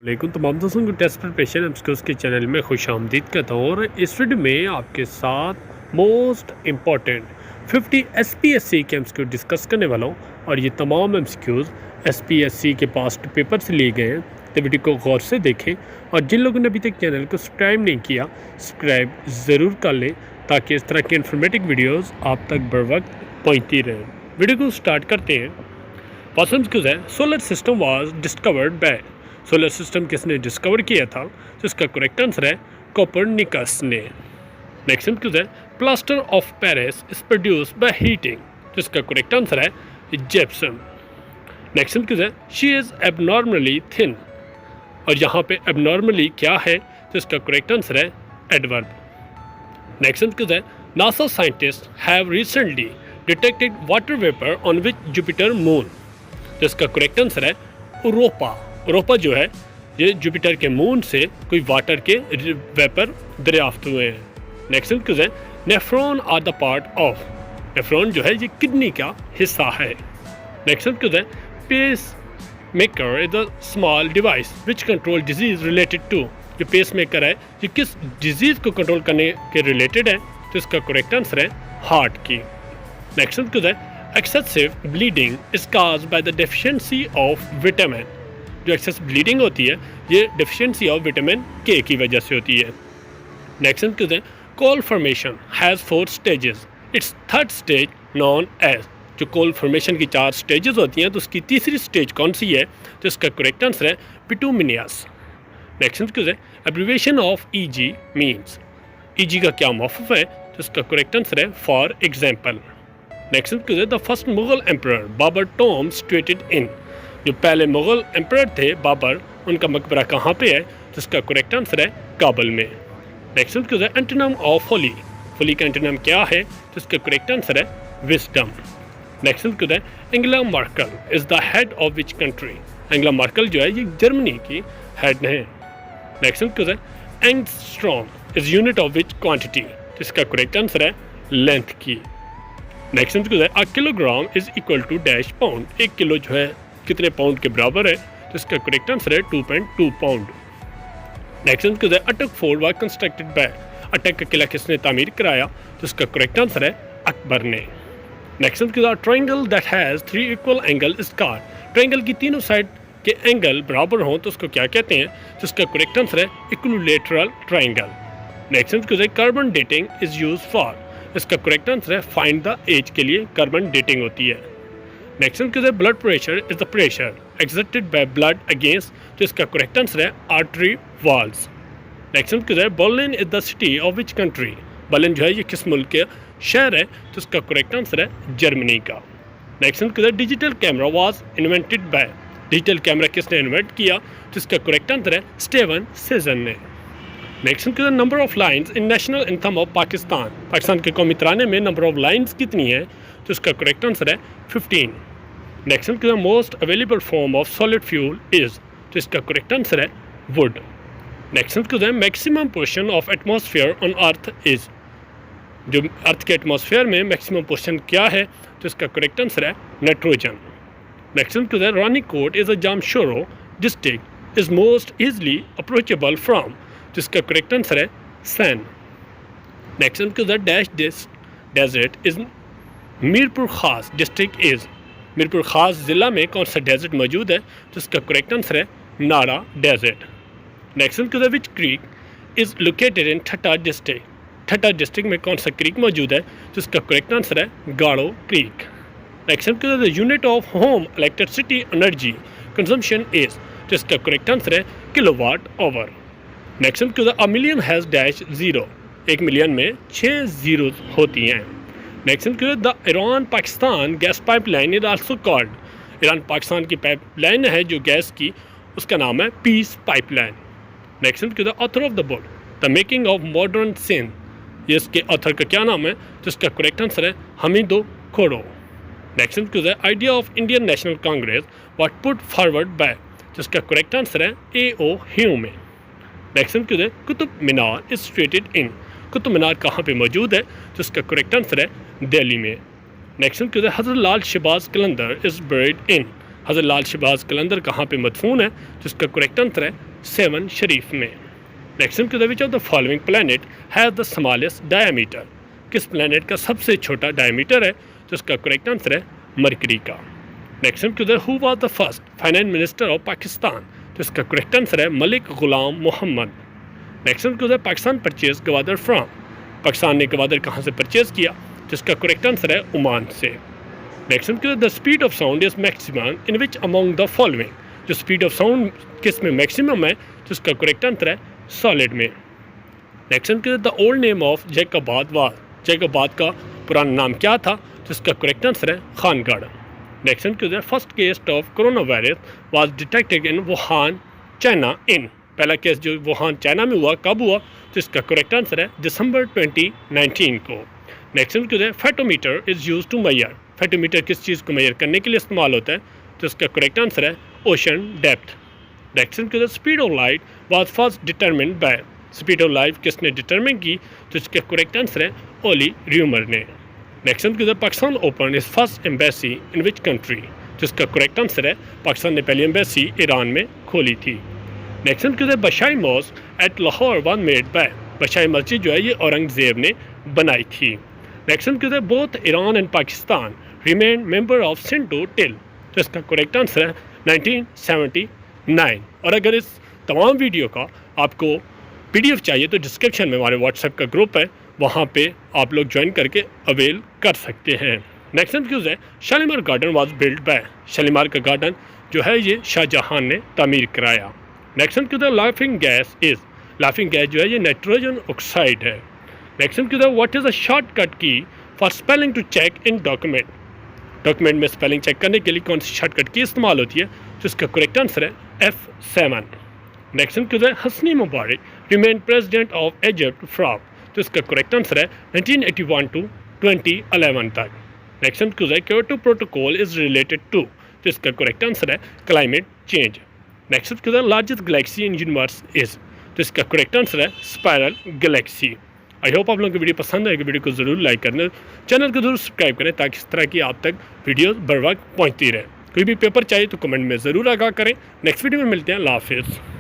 वालेकुम तमाम दोस्तों को टेस्ट प्रिपरेशन एमसीक्यूज के चैनल में खुश आमदीद कहता हूँ। और इस वीडियो में आपके साथ मोस्ट इम्पॉर्टेंट 50 एसपीएससी के एमसीक्यू डिस्कस करने वाला हूँ। और ये तमाम एमसीक्यूज एसपीएससी के पास्ट पेपर से लिए गए हैं, तो वीडियो को गौर से देखें। और जिन लोगों ने अभी तक चैनल को सब्सक्राइब नहीं किया, सब्सक्राइब ज़रूर कर लें ताकि इस तरह के इन्फॉर्मेटिव वीडियोज़ आप तक बर वक्त पहुँचती रहें। वीडियो को स्टार्ट करते हैं। फर्स्ट एमसीक्यूज है, solar system was discovered by. Solar system किसने डिस्कवर किया था? तो इसका करेक्ट आंसर है कोपरनिकस ने। नेक्स्ट एमसीक्यूज है, plaster of Paris is produced by heating. तो इसका करेक्ट आंसर है जिप्सम। नेक्स्ट एमसीक्यूज है, शी इज एबनॉर्मली थिन। और यहाँ पे एबनॉर्मली क्या है? तो इसका करेक्ट आंसर है एडवर्ब। नेक्स्ट एमसीक्यूज है, NASA scientist have recently detected water vapour on which Jupiter moon. तो इसका करेक्ट आंसर है यूरोपा। यूरोपा जो है ये जुपिटर के मून से कोई वाटर के वेपर दरियाफ्त हुए हैं। नेक्स्ट एमसीक्यूज है, nephron are the part of. Nephron जो है ये किडनी का हिस्सा है। नेक्स्ट एमसीक्यूज है, pacemaker is a small device which control disease related to. जो पेसमेकर है ये किस डिजीज़ को कंट्रोल करने के रिलेटेड है? तो इसका करेक्ट आंसर है हार्ट की। नेक्स्ट एमसीक्यूज है, excessive bleeding is caused by the deficiency of vitamin. जो एक्सेस ब्लीडिंग होती है ये डेफिशिएंसी ऑफ विटामिन के की वजह से होती है। नेक्स्ट एमसीक्यूज है, coal formation has 4 stages, it's third stage known as. जो कोल फॉर्मेशन की 4 स्टेजेस होती हैं तो उसकी तीसरी स्टेज कौन सी है? तो इसका करेक्ट आंसर है बिटुमिनियस। नेक्स्ट एमसीक्यूज है, abbreviation of EG means. EG का क्या मौफूफ है? तो इसका करेक्ट आंसर है फॉर एग्जाम्पल। नेक्स्ट एमसीक्यूज है, the first Mughal emperor Babur tomb situated in. जो पहले मुगल एम्परर थे बाबर, उनका मकबरा कहाँ पे है? तो इसका करेक्ट आंसर है काबुल में। नेक्स्ट एमसीक्यूज है, एंटोनिम ऑफ फॉली। फॉली का एंटोनिम क्या है? तो इसका करेक्ट आंसर है विजडम। नेक्स्ट एमसीक्यूज है, Angela Merkel is the head of which country. Angela Merkel जो है ये जर्मनी की हेड है। नेक्स्ट एमसीक्यूज है, angstrom is unit of which quantity. तो इसका करेक्ट आंसर है लेंथ की। नेक्स्ट एमसीक्यूज है, a kilogram is equal to dash pound. 1 kilo जो है कितने पाउंड के बराबर है? तो इसका करेक्ट आंसर है 2.2 पाउंड। नेक्स्ट एमसीक्यूज है, अटक फोर्ट वाज कंस्ट्रक्टेड बाय। अटक का किला किसने तामीर कराया? तो इसका करेक्ट आंसर है अकबर ने। नेक्स्ट एमसीक्यूज है, triangle that has 3 equal angle is called. Triangle की तीनों साइड के एंगल बराबर हों तो उसको क्या कहते हैं? तो इसका करेक्ट आंसर है इक्विलैटरल ट्रायंगल। नेक्स्ट एमसीक्यूज है, carbon dating is use for. इसका करेक्ट आंसर है फाइंड द एज के लिए कार्बन डेटिंग होती है। नेक्स्ट एमसीक्यूज है, blood pressure is the pressure exerted by blood against. तो इसका करेक्ट आंसर है आर्टरी वॉल्स। नेक्स्ट एमसीक्यूज है, Berlin is the city of which country. Berlin जो है ये किस मुल्क के शहर है? तो इसका करेक्ट आंसर है जर्मनी का। नेक्स्ट एमसीक्यूज है, digital camera was invented by. Digital camera किसने इन्वेंट किया? तो इसका करेक्ट आंसर है स्टीवन सीजन ने। नेक्स्ट एमसीक्यूज है, number of lines in national anthem of Pakistan. Pakistan के कौमी तराने में नंबर ऑफ लाइन्स कितनी है? तो इसका करेक्ट आंसर है 15। नेक्स्ट एमसीक्यूज है, most available form of solid fuel is. तो इसका करेक्ट आंसर है वुड। नेक्स्ट एमसीक्यूज है, maximum portion of atmosphere on earth is. जो अर्थ के एटमॉस्फेयर में मैक्सिमम पोर्शन क्या है? तो इसका करेक्ट आंसर है नाइट्रोजन। नेक्स्ट एमसीक्यूज है, Ranikot is a Jamshoro district is most easily approachable from. तो इसका करेक्ट आंसर है सैन। नेक्स्ट एमसीक्यूज है, dash this desert is Mirpur Khas district is. Mirpur खास ज़िला में कौन सा डेजर्ट मौजूद है? तो इसका करेक्ट आंसर है नारा डेजर्ट। नेक्स्ट एमसीक्यूज है, which creek is located in Thatta district. Thatta district में कौन सा क्रीक मौजूद है? तो इसका करेक्ट आंसर है गाड़ो क्रीक। नेक्स्ट एमसीक्यूज है, the unit of home electricity energy consumption is. तो इसका करेक्ट आंसर है किलोवाट आवर। नेक्स्ट एमसीक्यूज है, a million has dash 0। 1 million में 6 जीरोज होती हैं। Next MCQs, the Iran Pakistan gas pipeline is also called. Iran Pakistan की pipeline है जो गैस की, उसका नाम है peace pipeline. Next MCQs, the author of the book the making of modern Sindh. ये इसके ऑथर का क्या नाम है? तो इसका करेक्ट आंसर है हमीदो खोड़ो। नेक्स्ट एमसीक्यूज है, idea of Indian national Congress what put forward bye. तो इसका करेक्ट आंसर है A.O. ह्यूम। नेक्स्ट एमसीक्यूज है, Qutub Minar is situated in. Qutub Minar कहाँ पे मौजूद है? तो इसका करेक्ट आंसर है दिल्ली में। नेक्स्ट एमसीक्यूज है, हज़रत लाल शहबाज कलंदर इज बरीड इन। हज़रत लाल शहबाज कलंदर कहाँ पे मदफून है? तो इसका करेक्ट आंसर है 7 शरीफ में। Next question, which of the following planet has the smallest diameter? किस प्लैनेट का सबसे छोटा डायमीटर है? तो इसका करेक्ट आंसर है मरकरी का। Next question, who was the first finance minister of Pakistan? तो इसका करेक्ट आंसर है Malik Ghulam Mohammad. Next question, Pakistan purchase Gwadar from? Pakistan ने गवादर कहाँ से परचेज किया? तो इसका करेक्ट आंसर है ओमान से। Next question, the speed of sound is maximum in which among the following? जो स्पीड ऑफ साउंड किस में मैक्सिमम है? तो इसका करेक्ट आंसर है सॉलिड में। Next question, the old name of Jacobabad was? Jacobabad का पुराना नाम क्या था? तो इसका करेक्ट आंसर है Khangarh. Next question, first case of corona virus was detected in Wuhan China in? पहला केस जो वुहान चाइना में हुआ कब हुआ? तो इसका करेक्ट आंसर है दिसंबर 2019 को। Next question, fathometer is use to measure? Fathometer किस चीज़ को मेजर करने के लिए इस्तेमाल होता है? तो इसका करेक्ट आंसर है ocean depth. Next question, speed of light was first determined bye? Speed of light किसने डिटरमिन की? तो इसका करेक्ट आंसर है ओली र्यूमर ने। Next question, Pakistan open is first embassy in which country? तो इसका करेक्ट आंसर है पाकिस्तान ने पहली एम्बेसी ईरान में खोली थी। Next question, Badshahi mosque at Lahore was made by? Badshahi मस्जिद जो है ये औरंगजेब ने बनाई थी। Next question, both Iran and Pakistan remain member of CENTO till? तो इसका करेक्ट आंसर है 1979। और अगर इस तमाम वीडियो का आपको PDF चाहिए तो डिस्क्रिप्शन में हमारे व्हाट्सएप का ग्रुप है, वहाँ पे आप लोग ज्वाइन करके अवेल कर सकते हैं। नेक्स्ट क्वेश्चन है, Shalimar garden was build by? Shalimar का गार्डन जो है ये शाहजहां ने तामीर कराया। Next question, laughing gas is? Laughing gas जो है ये नाइट्रोजन ऑक्साइड है। Next question, what is a shortcut key for spelling to check in document? Document में स्पेलिंग चेक करने के लिए कौन सी शॉर्टकट की इस्तेमाल होती है? तो इसका करेक्ट आंसर है F7। Next question, Hosni Mubarak remain president of Egypt from? तो इसका करेक्ट आंसर है 1981 टू 2011 तक। Next question, Kyoto protocol is related to? तो इसका करेक्ट आंसर है climate change. Next question, largest galaxy in universe is? तो इसका correct answer है स्पाइरल गैलेक्सी। आई होप आप लोगों को वीडियो पसंद आएगी। वीडियो को ज़रूर लाइक करना, चैनल को ज़रूर सब्सक्राइब करें ताकि इस तरह की आप तक वीडियो बर वक्त पहुँचती रहे। कोई भी पेपर चाहिए तो कमेंट में ज़रूर आगाह करें। नेक्स्ट वीडियो में मिलते हैं। अल्लाह हाफिज़।